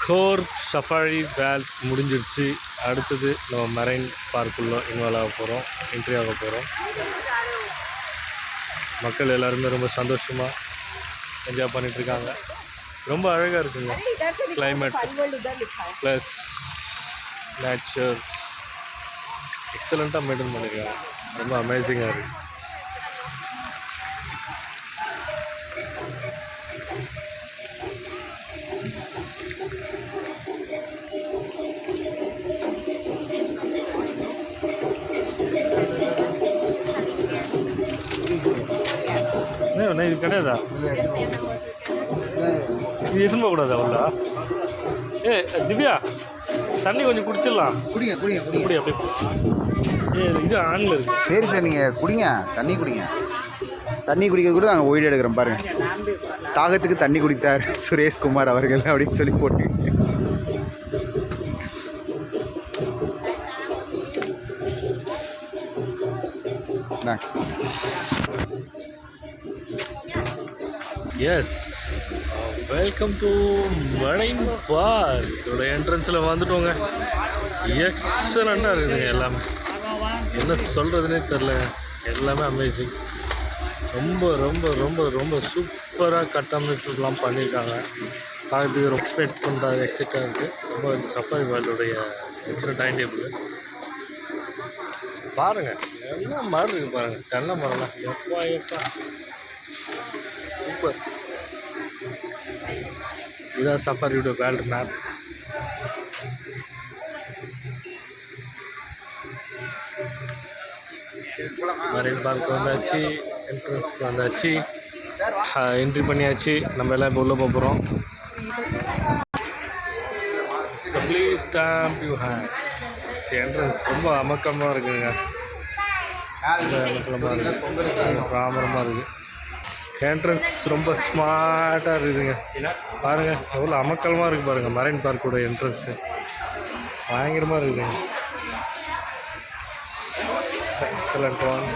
Core safari வேல் முடிஞ்சிடுச்சு. அடுத்தது நம்ம மெரைன் பார்க்குள்ளே இன்வால்வ் ஆக போகிறோம், என்ட்ரி ஆக போகிறோம். மக்கள் எல்லாருமே ரொம்ப சந்தோஷமாக என்ஜாய் பண்ணிகிட்ருக்காங்க. ரொம்ப அழகாக இருக்குங்க கிளைமேட் ப்ளஸ் நேச்சர் எக்ஸலண்ட்டாக மெயின்டைன் பண்ணியிருக்காங்க. ரொம்ப அமேசிங்காக இருக்குது. இது கிடையாதா? இது எதுவும் போகக்கூடாதா உள்ள? திவ்யா தண்ணி கொஞ்சம் குடிச்சிடலாம். குடிங்க குடிங்க இப்படி அப்படி இது ஆன்ல இருக்கு. சரி சார், நீங்கள் குடிங்க, தண்ணி குடிங்க. தண்ணி குடிக்க கூட நாங்கள் ஓய்டு எடுக்கிறோம் பாருங்க. தாகத்துக்கு தண்ணி குடித்தார் சுரேஷ்குமார் அவர்கள் அப்படின்னு சொல்லி போட்டு. Yes, welcome to marine park. இதோட என்ட்ரன்ஸில் வந்துட்டோங்க. எக்ஸலண்ட்டாக இருக்குதுங்க. எல்லாமே என்ன சொல்கிறதுனே தெரில, எல்லாமே அமேசிங். ரொம்ப ரொம்ப ரொம்ப ரொம்ப சூப்பராக கட்டமைப்புலாம் பண்ணியிருக்காங்க. பார்த்து எக்ஸ்பெக்ட் பண்ணுறாரு, எக்ஸைட்டாக இருக்குது. ரொம்ப சஃபாரி வேர்ல்டுடைய எக்ஸலண்ட் டைம் டேபிள் பாருங்கள். எல்லாம் மரம் இருக்குது பாருங்கள், தென்னை மரம்லாம் எப்பா சூப்பர். இதுதான் சஃபாரியோட வேர்ல்டு மேப். மெரைன் பார்க் வந்தாச்சு, என்ட்ரன்ஸ்க்கு வந்தாச்சு, என்ட்ரி பண்ணியாச்சு. நம்ம எல்லாம் இப்போ உள்ளே போகிறோம். Please stamp you hand. Entrance ரொம்ப அமக்கமாக இருக்குதுங்க. அமக்கமாக இருக்குது, பிராமரமாக இருக்குது. என்ட்ரன்ஸ் ரொம்ப ஸ்மார்ட்டாக இருக்குதுங்க. பாருங்கள் எவ்வளோ அமக்கலமாக இருக்குது பாருங்கள். மெரைன் பார்க்கோட என்ட்ரன்ஸு பயங்கரமாக இருக்குதுங்க. Excellent one.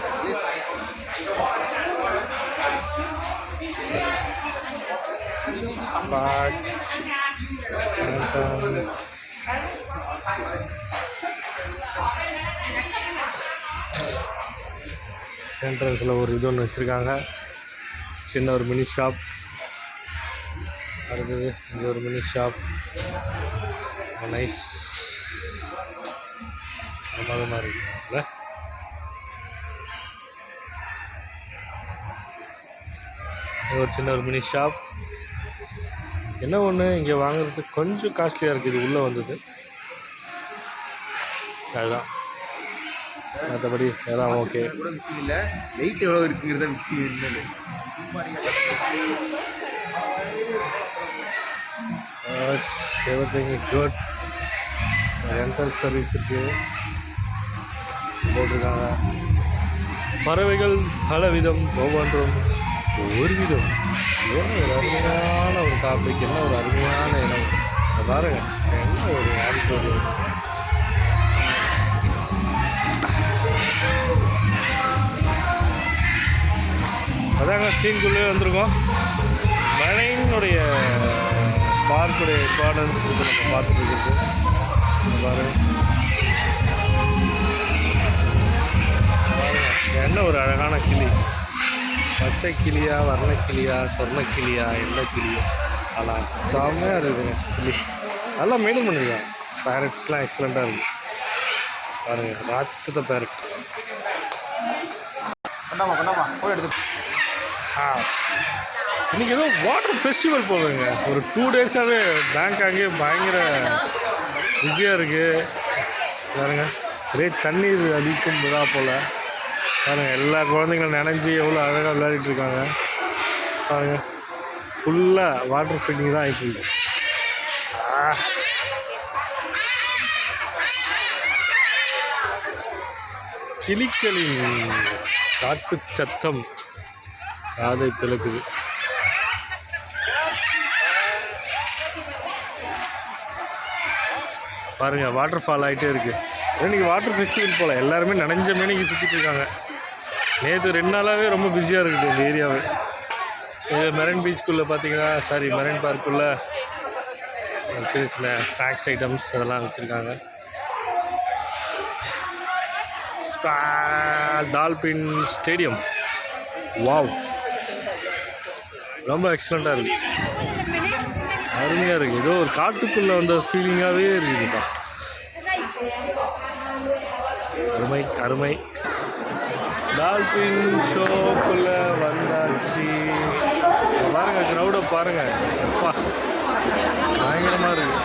என்ட்ரன்ஸில் ஒரு இது ஒன்று வச்சுருக்காங்க, சின்ன ஒரு மினி ஷாப். அடுத்தது இங்கே ஒரு மினி ஷாப். நைஸ், பிரமாதமாக இருக்குல்ல. ஒரு சின்ன ஒரு மினி ஷாப். என்ன ஒன்று இங்கே வாங்குறதுக்கு கொஞ்சம் காஸ்ட்லியாக இருக்குது. இது உள்ளே வந்தது அதுதான், மற்றபடி எல்லாம் ஓகே. கூட விஷயம் இல்லை, வெயிட் எவ்வளோ இருக்குங்கிறத விஷயம் இல்லை. Everything is good. Rental service இருக்குது போட்டிருக்காங்க. பறவைகள் பலவிதம், ஒவ்வொன்றும் ஒரு விதம். என்ன ஒரு அருமையான ஒரு டாபிக், என்ன ஒரு அருமையான இடம் பாருங்க. என்ன ஒரு ஆடிட்டோரி. அதாங்க சீன்குள்ளே வந்திருக்கோம். மெரைனுடைய பார்க்குடைய இம்பார்ட்டன்ஸ் இது நம்ம பார்த்துட்டு இருக்குது பாருங்க. என்ன ஒரு அழகான கிளி, பச்சை கிளியா, வர்ண கிளியா, சொர்ண கிளியா, என்ன கிளியா, ஆனால் செம்மையாக இருக்குதுங்க கிளி. நல்லா மெயின்டைன் பண்ணிருக்காங்க. பேரட்ஸ்லாம் எக்ஸலண்ட்டாக இருக்குது பாருங்கள். ராட்சத பேரட். போய் எடுத்து இன்றைக்கி ஏதோ வாட்டர் ஃபெஸ்டிவல் போகுதுங்க. ஒரு 2 டேஸாகவே பேங்காங்கே பயங்கர பிஸியாக இருக்குது பாருங்க. ஒரே தண்ணீர் அடிக்கும் விழா போல் பாருங்கள். எல்லா குழந்தைங்களும் நினைஞ்சி எவ்வளோ அழகாக விளையாடிட்டு இருக்காங்க பாருங்கள். ஃபுல்லாக வாட்டர் ஃபீட்டிங் தான் ஆகிட்டு. கிளிகளின் காட்டு சத்தம் காதை பிளக்குது. பாருங்கள், வாட்டர் ஃபால் ஆகிட்டே இருக்குது. இன்றைக்கி வாட்டர் ஃபெஸ்டிவல் போல் எல்லாருமே நனைஞ்ச மேனிக்கு சுற்றிட்டு இருக்காங்க. நேற்று 2 நாளாகவே ரொம்ப பிஸியாக இருக்குது இந்த ஏரியாவே. இது மெரைன் பீச்சுக்குள்ளே பார்த்தீங்கன்னா, மெரைன் பார்க்குள்ளே சின்ன சின்ன ஸ்நாக்ஸ் ஐட்டம்ஸ் அதெல்லாம் வச்சுருக்காங்க. Dolphin stadium. வாவ், ரொம்ப எக்ஸலண்ட்டாக இருக்குது, அருமையாக இருக்குது. ஏதோ ஒரு காட்டுக்குள்ளே வந்த ஃபீலிங்காகவே இருக்குதுப்பா. அருமை அருமை. டால்பின் ஷோக்குள்ளே வந்தாச்சு. பாருங்க, க்ரௌடை பாருங்க, அப்பா பயங்கரமாக இருக்குது.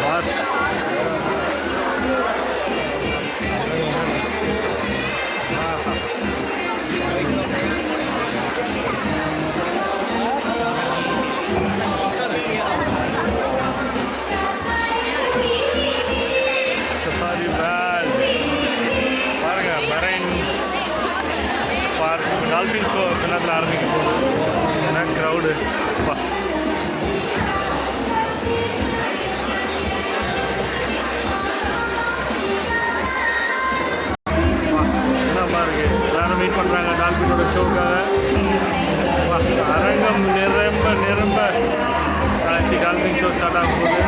பாஸ் சஃபாரி வேர்ல்ட் பாருங்க, மெரைன் பார்க். டால்பின் ஷோ நேரத்தில் ஆரம்பிக்க போகுது. ஏன்னா க்ரௌடு அப்பா. என்னமா இருக்கு, எல்லாரும் வெயிட் பண்ணுறாங்க டால்பினோட ஷோக்காக. அரங்கம் நிரம்ப நிரம்ப ஆச்சு. டால்பின் ஷோ ஸ்டார்ட் ஆகும் போது